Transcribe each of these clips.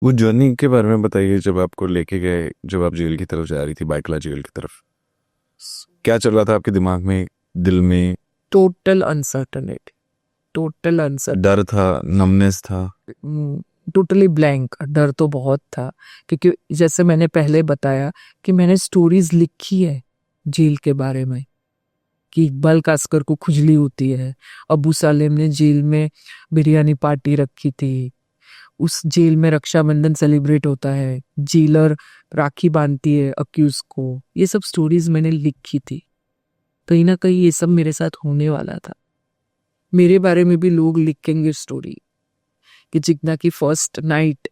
वो जर्नी के बारे में बताइए, जब आपको लेके गए, जब आप जेल की तरफ जा रही थी, बाइकला जेल की तरफ, क्या चल रहा था आपके दिमाग में, दिल में? टोटल अनसर्टनिटी, टोटल अनसर्ट, डर था, नमनेस था? Totally blank. डर तो बहुत था, क्योंकि जैसे मैंने पहले बताया कि मैंने स्टोरीज लिखी है जेल के बारे में, कि इकबाल कास्कर को खुजली होती है, अबू सालेम ने जेल में बिरयानी पार्टी रखी थी, उस जेल में रक्षाबंधन सेलिब्रेट होता है, जेलर राखी बांधती है अक्यूज को। ये सब स्टोरीज मैंने लिखी थी। कहीं ना कहीं ये सब मेरे साथ होने वाला था। मेरे बारे में भी लोग लिखेंगे स्टोरी, कि जिग्ना की फर्स्ट नाइट,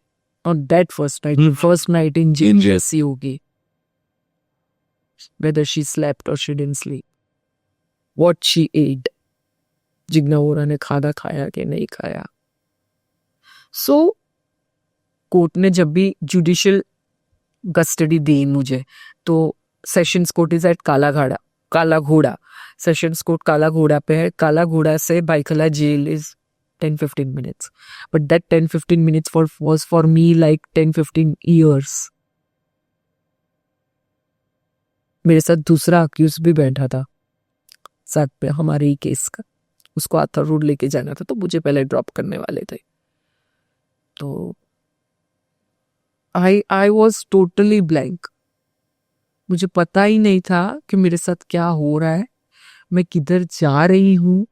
और that first night in jail कैसी होगी, whether she slept or she didn't sleep, what she ate, Jigna Vora ने खाना खाया कि नहीं खाया। सो कोर्ट ने जब भी जुडिशियल कस्टडी दी मुझे, तो सेशंस कोर्ट इज एट काला घोड़ा, सेशंस कोर्ट काला घोड़ा पे है। काला घोड़ा से Byculla jail is 10-15 minutes, but that 10-15 minutes was for me like 10-15 years. मेरे साथ दूसरा अक्यूज भी बैठा था साथ पे हमारे ही केस का, उसको आर्थर रोड लेके जाना था, तो मुझे पहले ड्रॉप करने वाले थे। तो आई वॉज टोटली ब्लैंक। मुझे पता ही नहीं था कि मेरे साथ क्या हो रहा है, मैं किधर जा रही हूँ।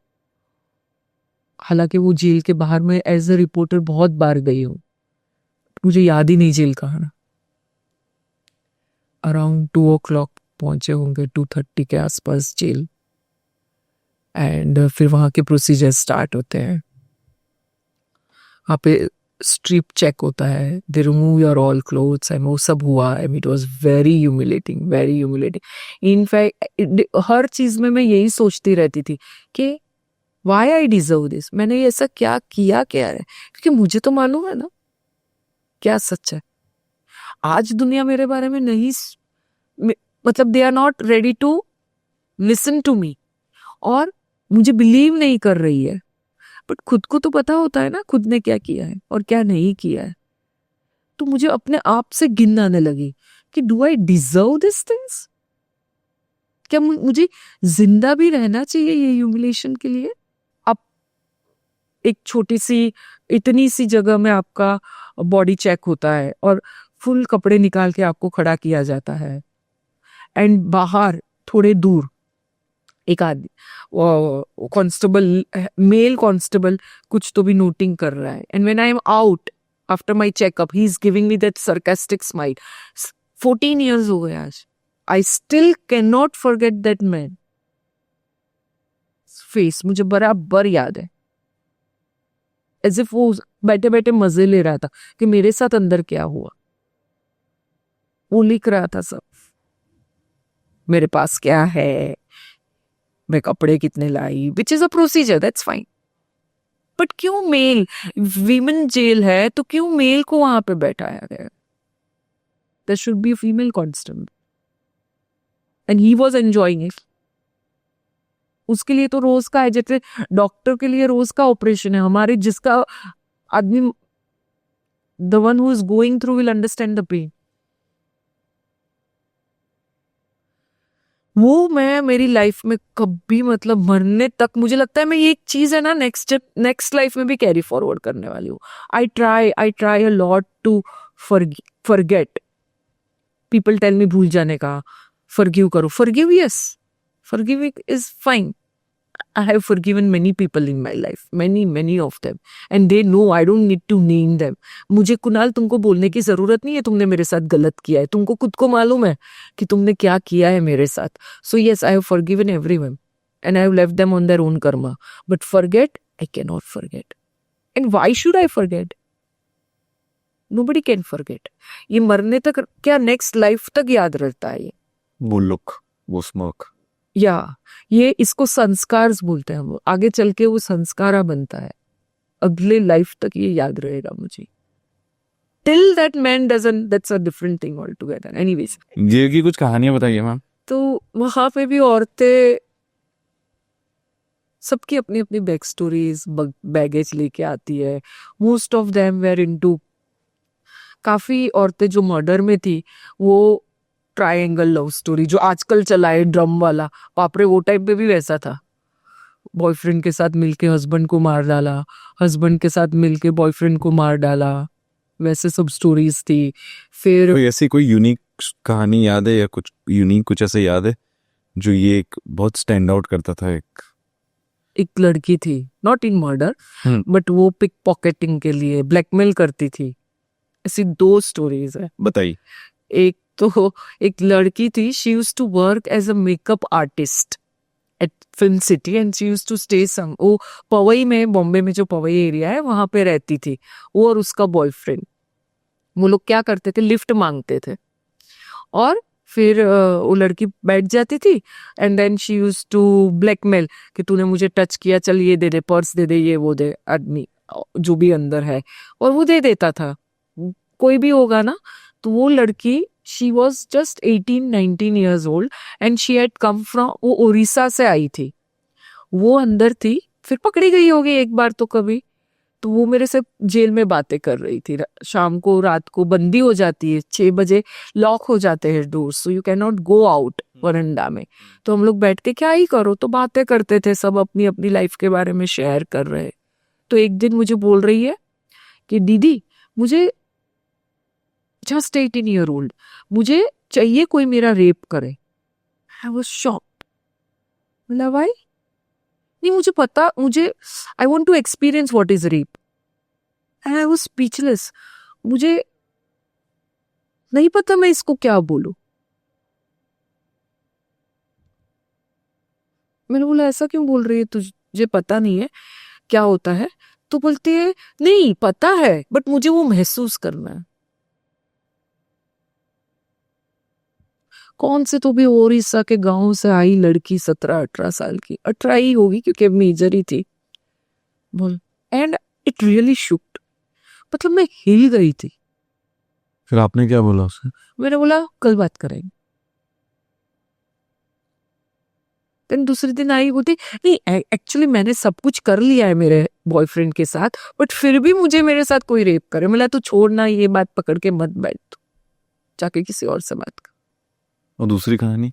हालांकि वो जेल के बाहर में एज अ रिपोर्टर बहुत बार गई हूँ, मुझे याद ही नहीं जेल कहाँ। अराउंड 2 o'clock पहुंचे होंगे, 2:30 के आसपास जेल। एंड फिर वहां के प्रोसीजर स्टार्ट होते हैं। वहाँ पे स्ट्रिप चेक होता है, they remove your all clothes, and वो सब हुआ। And it was very humiliating, very humiliating. In fact हर चीज में मैं यही सोचती रहती थी कि वाई आई डिजर्व दिस, मैंने ऐसा क्या किया क्या है, क्योंकि मुझे तो मालूम है ना क्या सच है। आज दुनिया मेरे बारे में नहीं मतलब they are not ready to listen to me, और मुझे बिलीव नहीं कर रही है। बट खुद को तो पता होता है ना खुद ने क्या किया है और क्या नहीं किया है। तो मुझे अपने आप से गिन आने लगी कि do I deserve this things, क्या मुझे जिंदा भी रहना चाहिए ये ह्यूमिलेशन के लिए। अब एक छोटी सी इतनी सी जगह में आपका बॉडी चेक होता है और फुल कपड़े निकाल के आपको खड़ा किया जाता है, एंड बाहर थोड़े दूर एक आदमी कांस्टेबल, मेल कांस्टेबल कुछ तो भी नोटिंग कर रहा है। And when I am out after my checkup, he is giving me that sarcastic smile. 14 years हो गए आज, I still can not forget that man face, मुझे बराबर याद है। एज इफ वो बैठे बैठे मजे ले रहा था कि मेरे साथ अंदर क्या हुआ। वो लिख रहा था सब, मेरे पास क्या है, मैं कपड़े कितने लाई, which is a procedure, that's fine. But क्यों मेल, वीमेन जेल है तो क्यों मेल को वहां पे बैठाया गया? There should be a female constable, and he was enjoying it. उसके लिए तो रोज का है, जैसे डॉक्टर के लिए रोज का ऑपरेशन है, हमारे जिसका आदमी, the one who is going through will understand the pain. वो मैं मेरी लाइफ में कभी, मतलब मरने तक, मुझे लगता है मैं ये एक चीज है ना नेक्स्ट लाइफ में भी कैरी फॉरवर्ड करने वाली हूँ। I try a lot to forget. People tell me भूल जाने का, फॉरगिव करो, forgive, yes, forgive is fine. I have forgiven many people in my life, many of them, and they know I don't need to name them. मुझे कुणाल तुमको बोलने की जरूरत नहीं है तुमने मेरे साथ गलत किया है, तुमको खुद को मालूम है कि तुमने क्या किया है मेरे साथ। So yes, I have forgiven everyone and I have left them on their own karma. But forget, I cannot forget. And why should I forget? Nobody can forget. ये मरने तक क्या, नेक्स्ट लाइफ तक याद रहता है ये। वो लुक, वो स्मोक, या ये इसको संस्कार बोलते हैं हम, आगे चल के वो संस्कारा बनता है, अगले लाइफ तक ये याद रहेगा मुझे। Till that man doesn't, that's a different thing all together. Anyways, jail की कुछ कहानियां बताइए मैम। तो वहां पे भी औरतें सबकी अपनी अपनी बैक स्टोरीज, बैगेज लेके आती है। Most of them were into काफी औरतें जो मर्डर में थी वो ट्रायंगल लव स्टोरी जो आजकल चला है ड्रम वाला, बाप रे वो टाइप पे भी वैसा था। बॉयफ्रेंड के साथ मिलके हस्बैंड को मार डाला, हस्बैंड के साथ मिलके बॉयफ्रेंड को मार डाला, वैसे सब स्टोरीज थी। फिर कोई ऐसी कोई यूनिक कहानी याद है या कुछ यूनिक कुछ ऐसे याद है जो ये एक बहुत स्टैंड आउट करता था? एक लड़की थी, नॉट इन मर्डर बट वो पिक पॉकेटिंग के लिए ब्लैकमेल करती थी। ऐसी 2 स्टोरीज है। बताइए। एक तो एक लड़की थी, she used to work as a makeup artist at film city and she used to stay some, वो पवई में, बॉम्बे में जो पवई एरिया है वहां पे रहती थी वो और उसका बॉयफ्रेंड। वो लोग क्या करते थे, लिफ्ट मांगते थे और फिर वो लड़की बैठ जाती थी and then she used to blackmail कि तूने मुझे टच किया, चल ये दे दे, पर्स दे दे, ये वो दे, आदमी जो भी अंदर है, और वो दे देता था। कोई भी होगा ना, तो वो लड़की she was just 18-19 years old and she had come from, वो उड़ीसा से आई थी, वो अंदर थी, फिर पकड़ी गई होगी एक बार तो कभी। तो वो मेरे से जेल में बातें कर रही थी, शाम को रात को बंदी हो जाती है, 6 बजे लॉक हो जाते हैं door, so you can not go out veranda में। तो हम लोग बैठ के क्या ही करो, तो बातें करते थे, सब अपनी अपनी लाइफ के बारे में शेयर कर रहे। तो एक दिन मुझे बोल रही है कि दीदी मुझे जस्ट 18 year old, मुझे चाहिए कोई मेरा रेप करे। आई वाज शॉक्ड, मतलब भाई नहीं मुझे पता, मुझे I want to experience what is rape and I was speechless. मुझे नहीं पता मैं इसको क्या बोलूं। मैंने बोला ऐसा क्यों बोल रही है, तुझे पता नहीं है क्या होता है? तो बोलती है नहीं पता है बट मुझे वो महसूस करना है। कौन से तो भी ओडिशा के गांव से आई लड़की, 17-18 साल की, 18 ही होगी क्योंकि मेजर ही थी, बोल, एंड इट रियली शुक्ड, मतलब मैं हिल गई थी। फिर आपने क्या बोला उसे? मैंने बोला कल बात करेंगे। देन दूसरे दिन आई, बोलती नहीं एक्चुअली मैंने सब कुछ कर लिया है मेरे बॉयफ्रेंड के साथ, बट फिर भी मुझे मेरे साथ कोई रेप करे। मैं तू छोड़ना, ये बात पकड़ के मत बैठ, तू जाके किसी और से बात कर। और दूसरी कहानी?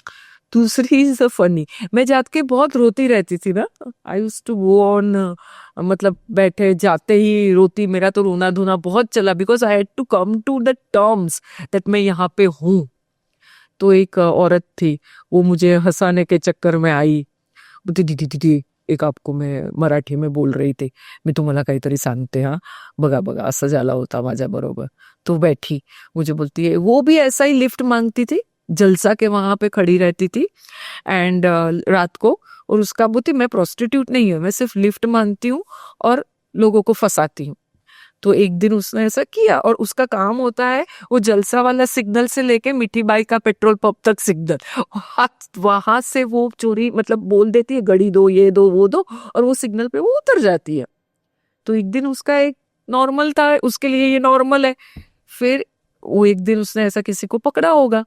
दूसरी इज फनी, मैं जाके बहुत रोती रहती थी ना, I used to go on, मतलब बैठे जाते ही रोती, मेरा तो रोना धोना बहुत चला because I had to come to the terms that मैं यहाँ पे हूँ। तो एक औरत थी, वो मुझे हंसाने के चक्कर में आई, बोलती दीदी दीदी एक आपको मैं मराठी में बोल रही थी, मी तुम्हाला काहीतरी सांगते, हा बघा बघा असं झाला होता माझ्या बरोबर। तो बैठी, मुझे बोलती है, वो भी ऐसा ही लिफ्ट मांगती थी, जलसा के वहां पे खड़ी रहती थी एंड रात को, और उसका बोलती मैं प्रोस्टिट्यूट नहीं हूँ, मैं सिर्फ लिफ्ट मांगती हूँ और लोगों को फंसाती हूँ। तो एक दिन उसने ऐसा किया और उसका काम होता है वो जलसा वाला सिग्नल से लेके मिठी बाई का पेट्रोल पंप तक सिग्नल, वहां से वो चोरी मतलब बोल देती है गड़ी दो, ये दो, वो दो, और वो सिग्नल पे वो उतर जाती है। तो एक दिन उसका एक नॉर्मल था, उसके लिए ये नॉर्मल है। फिर वो एक दिन उसने ऐसा किसी को पकड़ा होगा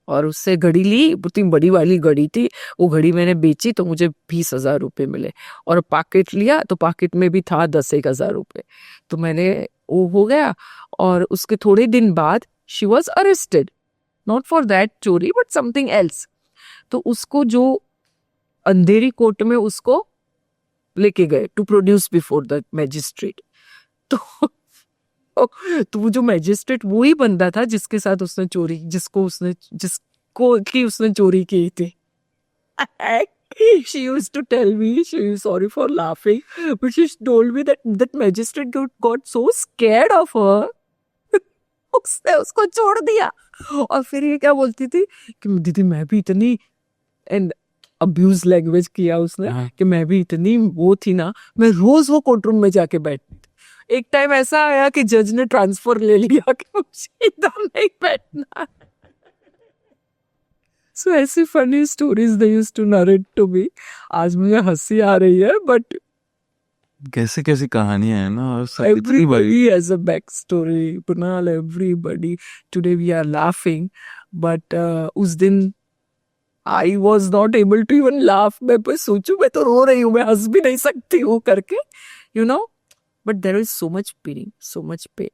और उससे घड़ी ली, इतनी बड़ी वाली घड़ी थी, वो घड़ी मैंने बेची तो मुझे 20,000 रुपये मिले, और पैकेट लिया तो पैकेट में भी था 10,000 रुपये। तो मैंने वो हो गया, और उसके थोड़े दिन बाद she was arrested, not for that चोरी बट समथिंग एल्स। तो उसको जो अंधेरी कोर्ट में उसको लेके गए to produce before the magistrate. तो तो वो जो मैजिस्ट्रेट वो ही बंदा था जिसके साथ उसने चोरी, जिसको की उसने चोरी की थी। She used to tell me, sorry for laughing, but she told me that magistrate got so scared of her, उसने उसको छोड़ दिया। और फिर ये क्या बोलती थी कि दीदी मैं भी इतनी, एंड अब्यूज लैंग्वेज किया उसने, कि मैं भी इतनी वो थी ना, मैं रोज वो कोर्ट रूम में जाके बैठती थी। एक टाइम ऐसा आया कि जज ने ट्रांसफर ले लिया कि मुझे इधर नहीं बैठना। सो ऐसी funny stories they used to narrate to me. आज मुझे हंसी आ रही है बट कैसे कैसी कहानियां हैं ना, और सब इतनी बड़ी। everybody has a backstory, Kunal, everybody. Today we are laughing, but उस दिन I was not able to even laugh. मैं बस सोचूं मैं तो रो रही हूँ, मैं हंस भी नहीं सकती हूँ करके, you know. But there is so much pain, so much pain.